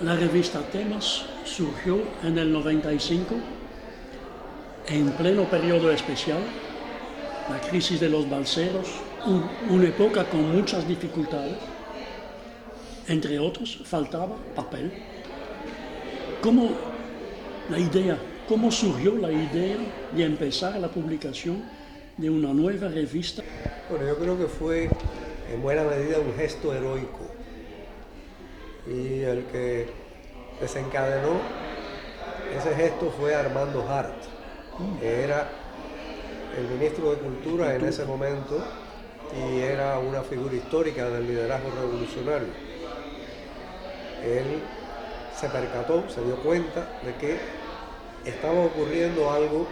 La revista Temas surgió en el 95, en pleno periodo especial, la crisis de los balseros, una época con muchas dificultades. Entre otros, faltaba papel. ¿Cómo surgió la idea de empezar la publicación de una nueva revista? Bueno, yo creo que fue en buena medida un gesto heroico, y el que desencadenó ese gesto fue Armando Hart, que era el ministro de Cultura en ese momento y era una figura histórica del liderazgo revolucionario. Él se percató, se dio cuenta de que estaba ocurriendo algo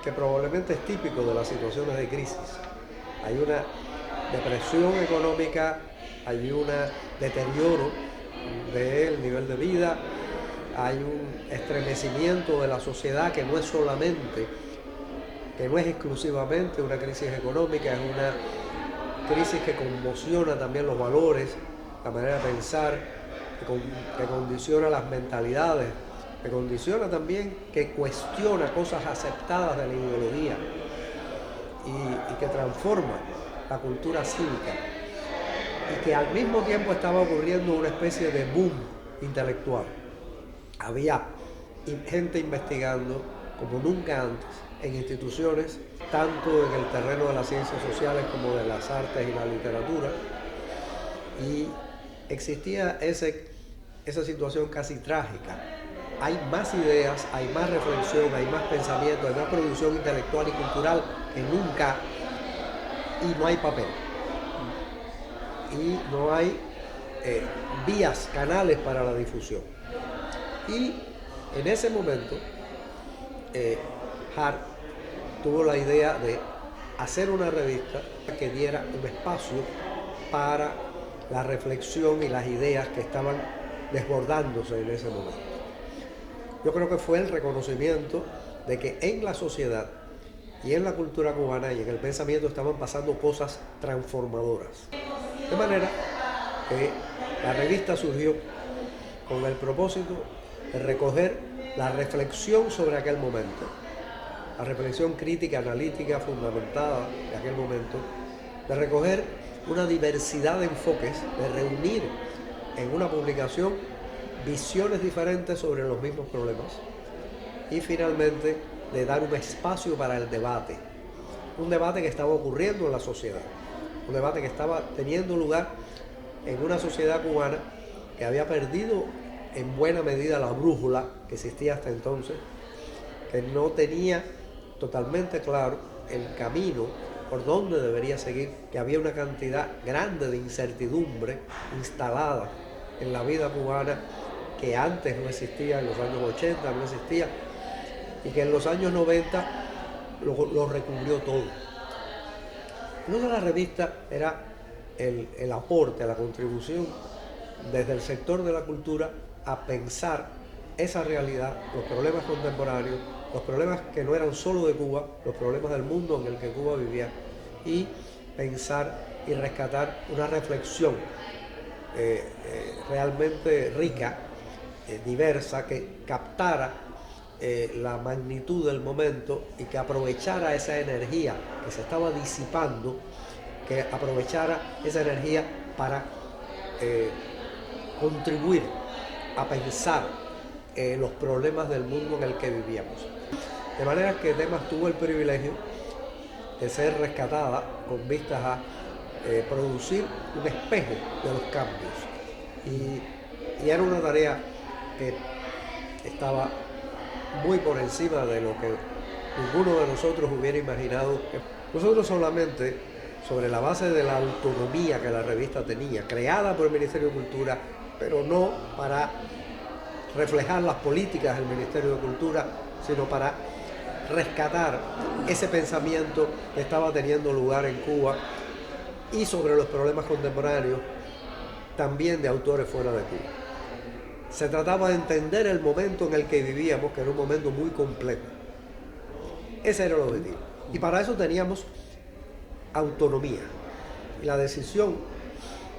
que probablemente es típico de las situaciones de crisis. Hay una depresión económica, hay un deterioro del nivel de vida, hay un estremecimiento de la sociedad que no es exclusivamente una crisis económica, es una crisis que conmociona también los valores, la manera de pensar, que condiciona las mentalidades, que condiciona también, que cuestiona cosas aceptadas de la ideología y que transforma la cultura cívica, y que al mismo tiempo estaba ocurriendo una especie de boom intelectual. Había gente investigando como nunca antes en instituciones, tanto en el terreno de las ciencias sociales como de las artes y la literatura, y existía esa situación casi trágica. Hay más ideas, hay más reflexión, hay más pensamiento, hay más producción intelectual y cultural que nunca, y no hay papel. Y no hay vías, canales para la difusión. Y en ese momento, Hart tuvo la idea de hacer una revista que diera un espacio para la reflexión y las ideas que estaban desbordándose en ese momento. Yo creo que fue el reconocimiento de que en la sociedad y en la cultura cubana y en el pensamiento estaban pasando cosas transformadoras. De manera que la revista surgió con el propósito de recoger la reflexión sobre aquel momento, la reflexión crítica, analítica, fundamentada de aquel momento, de recoger una diversidad de enfoques, de reunir en una publicación visiones diferentes sobre los mismos problemas y finalmente de dar un espacio para el debate, un debate que estaba ocurriendo en la sociedad, un debate que estaba teniendo lugar en una sociedad cubana que había perdido en buena medida la brújula que existía hasta entonces, que no tenía totalmente claro el camino por donde debería seguir, que había una cantidad grande de incertidumbre instalada en la vida cubana que antes no existía, en los años 80 no existía, y que en los años 90 lo recubrió todo. Entonces la revista era el aporte, la contribución desde el sector de la cultura a pensar esa realidad, los problemas contemporáneos, los problemas que no eran solo de Cuba, los problemas del mundo en el que Cuba vivía, y pensar y rescatar una reflexión realmente rica, diversa, que captara la magnitud del momento y que aprovechara esa energía que se estaba disipando, que aprovechara esa energía para contribuir a pensar los problemas del mundo en el que vivíamos. De manera que Temas tuvo el privilegio de ser rescatada con vistas a producir un espejo de los cambios. Y era una tarea que estaba muy por encima de lo que ninguno de nosotros hubiera imaginado. Nosotros solamente, sobre la base de la autonomía que la revista tenía, creada por el Ministerio de Cultura, pero no para reflejar las políticas del Ministerio de Cultura, sino para rescatar ese pensamiento que estaba teniendo lugar en Cuba y sobre los problemas contemporáneos también de autores fuera de Cuba. Se trataba de entender el momento en el que vivíamos, que era un momento muy complejo. Ese era el objetivo. Y para eso teníamos autonomía. Y la decisión,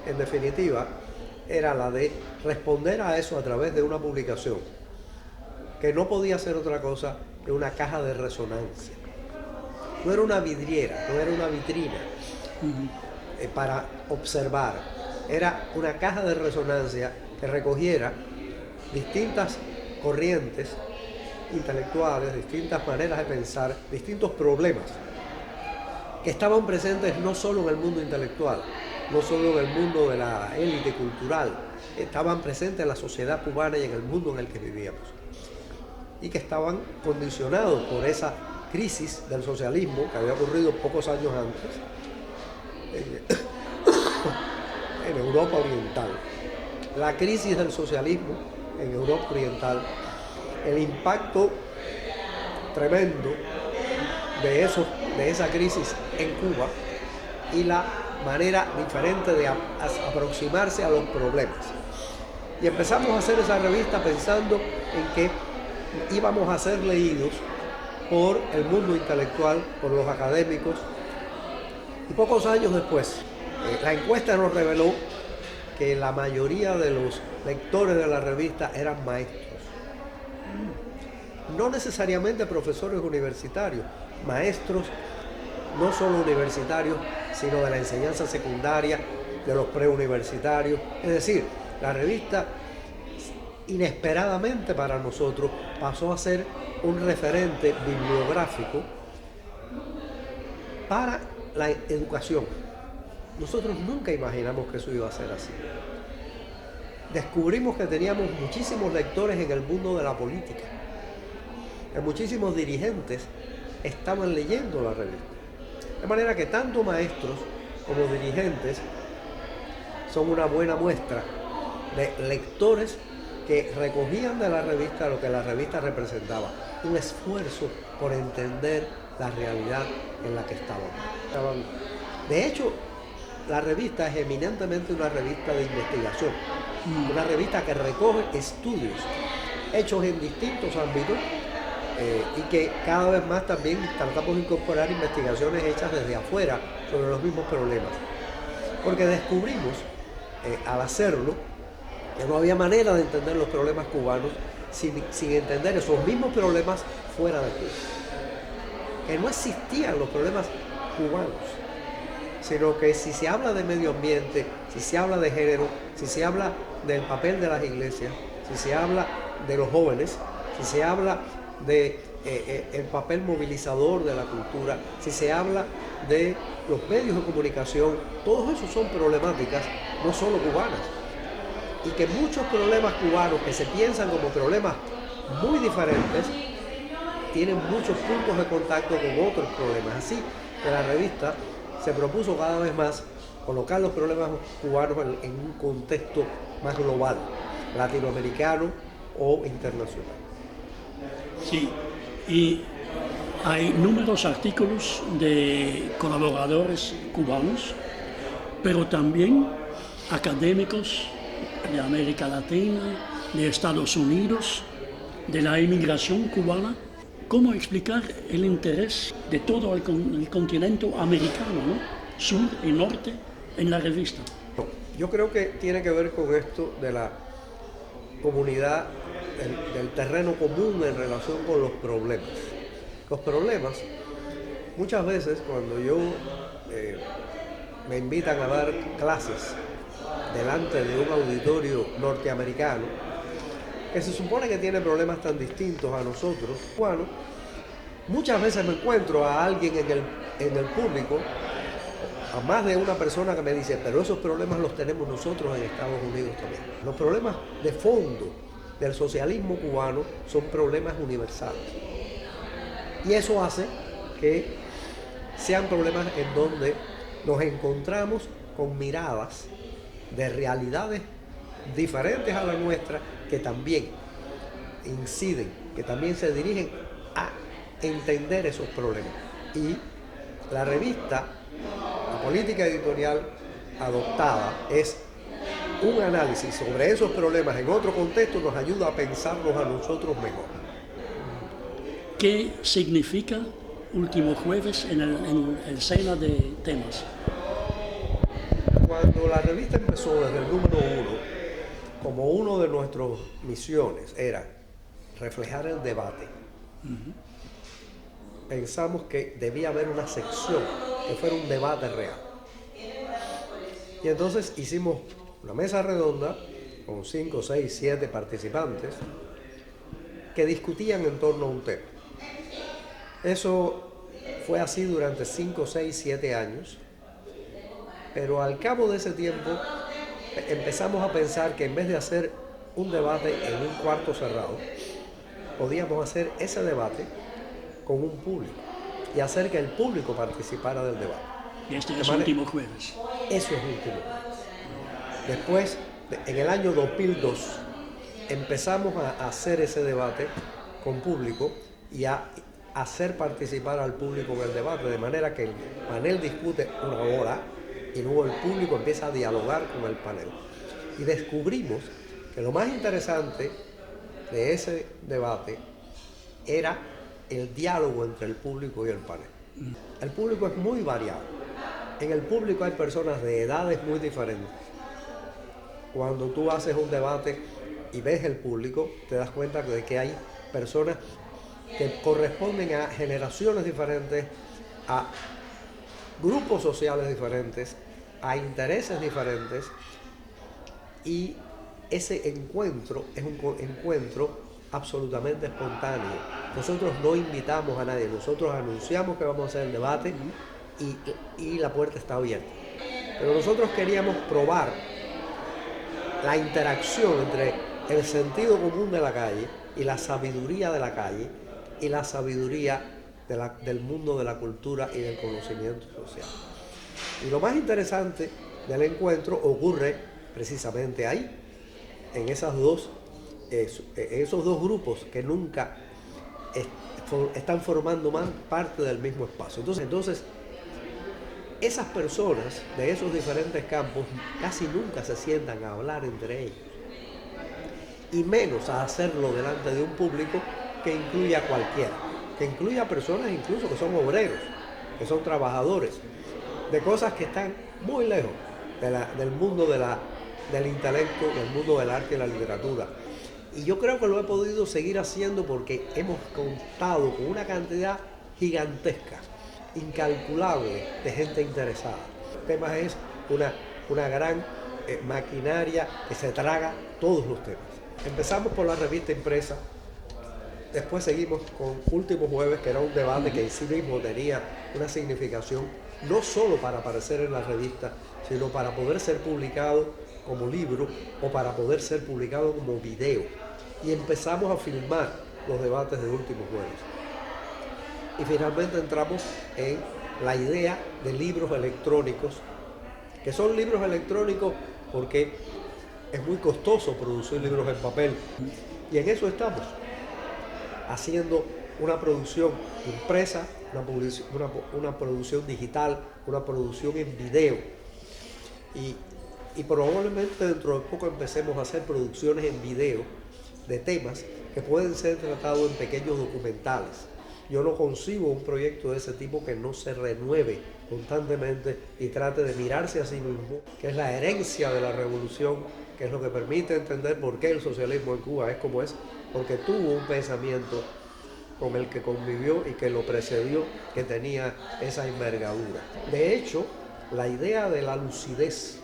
en definitiva, era la de responder a eso a través de una publicación que no podía ser otra cosa que una caja de resonancia. No era una vidriera, no era una vitrina para observar. Era una caja de resonancia que recogiera distintas corrientes intelectuales, distintas maneras de pensar, distintos problemas que estaban presentes no solo en el mundo intelectual, no solo en el mundo de la élite cultural, estaban presentes en la sociedad cubana y en el mundo en el que vivíamos, y que estaban condicionados por esa crisis del socialismo que había ocurrido pocos años antes en Europa Oriental. La crisis del socialismo en Europa Oriental, el impacto tremendo de esa crisis en Cuba y la manera diferente de aproximarse a los problemas. Y empezamos a hacer esa revista pensando en que íbamos a ser leídos por el mundo intelectual, por los académicos. Y pocos años después, la encuesta nos reveló que la mayoría de los lectores de la revista eran maestros. No necesariamente profesores universitarios, maestros no solo universitarios, sino de la enseñanza secundaria, de los preuniversitarios. Es decir, la revista inesperadamente para nosotros pasó a ser un referente bibliográfico para la educación. Nosotros nunca imaginamos que eso iba a ser así. Descubrimos que teníamos muchísimos lectores en el mundo de la política, que muchísimos dirigentes estaban leyendo la revista. De manera que tanto maestros como dirigentes son una buena muestra de lectores que recogían de la revista lo que la revista representaba, un esfuerzo por entender la realidad en la que estaban. De hecho, la revista es eminentemente una revista de investigación, una revista que recoge estudios hechos en distintos ámbitos y que cada vez más también tratamos de incorporar investigaciones hechas desde afuera sobre los mismos problemas. Porque descubrimos, al hacerlo, que no había manera de entender los problemas cubanos sin entender esos mismos problemas fuera de Cuba. Que no existían los problemas cubanos, sino que si se habla de medio ambiente, si se habla de género, si se habla del papel de las iglesias, si se habla de los jóvenes, si se habla de el papel movilizador de la cultura, si se habla de los medios de comunicación, todos esos son problemáticas no solo cubanas. Y que muchos problemas cubanos que se piensan como problemas muy diferentes tienen muchos puntos de contacto con otros problemas. Así que la revista se propuso cada vez más colocar los problemas cubanos en un contexto más global, latinoamericano o internacional. Sí, y hay numerosos artículos de colaboradores cubanos, pero también académicos de América Latina, de Estados Unidos, de la inmigración cubana. ¿Cómo explicar el interés de todo el continente americano, ¿no? Sur y norte, en la revista? Yo creo que tiene que ver con esto de la comunidad, del terreno común en relación con los problemas. Los problemas, muchas veces cuando yo me invitan a dar clases delante de un auditorio norteamericano, que se supone que tiene problemas tan distintos a nosotros, bueno, muchas veces me encuentro a alguien en el público, a más de una persona que me dice, pero esos problemas los tenemos nosotros en Estados Unidos también. Los problemas de fondo del socialismo cubano son problemas universales. Y eso hace que sean problemas en donde nos encontramos con miradas de realidades diferentes a la nuestra que también inciden, que también se dirigen a entender esos problemas. Y la revista, la política editorial adoptada es un análisis sobre esos problemas en otro contexto, nos ayuda a pensarlos a nosotros mejor. ¿Qué significa Último Jueves en el Cena de Temas? Cuando la revista empezó desde el número 1, como uno de nuestras misiones era reflejar el debate, pensamos que debía haber una sección que fuera un debate real. Y entonces hicimos una mesa redonda con 5, 6, 7 participantes que discutían en torno a un tema. Eso fue así durante 5, 6, 7 años, pero al cabo de ese tiempo empezamos a pensar que en vez de hacer un debate en un cuarto cerrado, podíamos hacer ese debate con un público y hacer que el público participara del debate. Y este es el último jueves. Eso es último jueves. Después, en el año 2002, empezamos a hacer ese debate con público y a hacer participar al público en el debate, de manera que el panel discute una hora y luego el público empieza a dialogar con el panel. Y descubrimos que lo más interesante de ese debate era el diálogo entre el público y el panel. El público es muy variado. En el público hay personas de edades muy diferentes. Cuando tú haces un debate y ves el público, te das cuenta de que hay personas que corresponden a generaciones diferentes, a grupos sociales diferentes, a intereses diferentes, y ese encuentro es un encuentro absolutamente espontáneo. Nosotros no invitamos a nadie, nosotros anunciamos que vamos a hacer el debate y la puerta está abierta. Pero nosotros queríamos probar la interacción entre el sentido común de la calle y la sabiduría de la calle y la sabiduría del mundo de la cultura y del conocimiento social. Y lo más interesante del encuentro ocurre precisamente ahí, en esos dos grupos que nunca están formando más parte del mismo espacio. Entonces, esas personas de esos diferentes campos casi nunca se sientan a hablar entre ellos, y menos a hacerlo delante de un público que incluya a cualquiera, que incluya a personas incluso que son obreros, que son trabajadores, de cosas que están muy lejos del mundo del intelecto, del mundo del arte y la literatura. Y yo creo que lo he podido seguir haciendo porque hemos contado con una cantidad gigantesca, incalculable, de gente interesada. El tema es una gran maquinaria que se traga todos los temas. Empezamos por la revista impresa, después seguimos con Último Jueves, que era un debate que en sí mismo tenía una significación, no solo para aparecer en la revista, sino para poder ser publicado como libro o para poder ser publicado como video. Y empezamos a filmar los debates de Último Jueves. Y finalmente entramos en la idea de libros electrónicos, que son libros electrónicos porque es muy costoso producir libros en papel. Y en eso estamos, haciendo una producción impresa, una producción digital, una producción en video. Y probablemente dentro de poco empecemos a hacer producciones en video de temas que pueden ser tratados en pequeños documentales. Yo no concibo un proyecto de ese tipo que no se renueve constantemente y trate de mirarse a sí mismo, que es la herencia de la revolución, que es lo que permite entender por qué el socialismo en Cuba es como es, porque tuvo un pensamiento con el que convivió y que lo precedió, que tenía esa envergadura. De hecho, la idea de la lucidez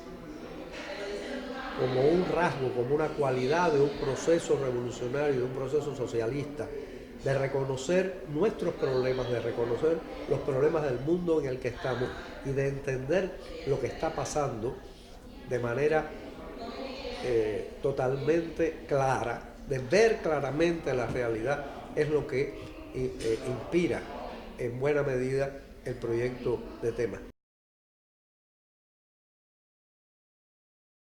como un rasgo, como una cualidad de un proceso revolucionario, de un proceso socialista, de reconocer nuestros problemas, de reconocer los problemas del mundo en el que estamos y de entender lo que está pasando de manera totalmente clara, de ver claramente la realidad, es lo que inspira en buena medida el proyecto de Tema.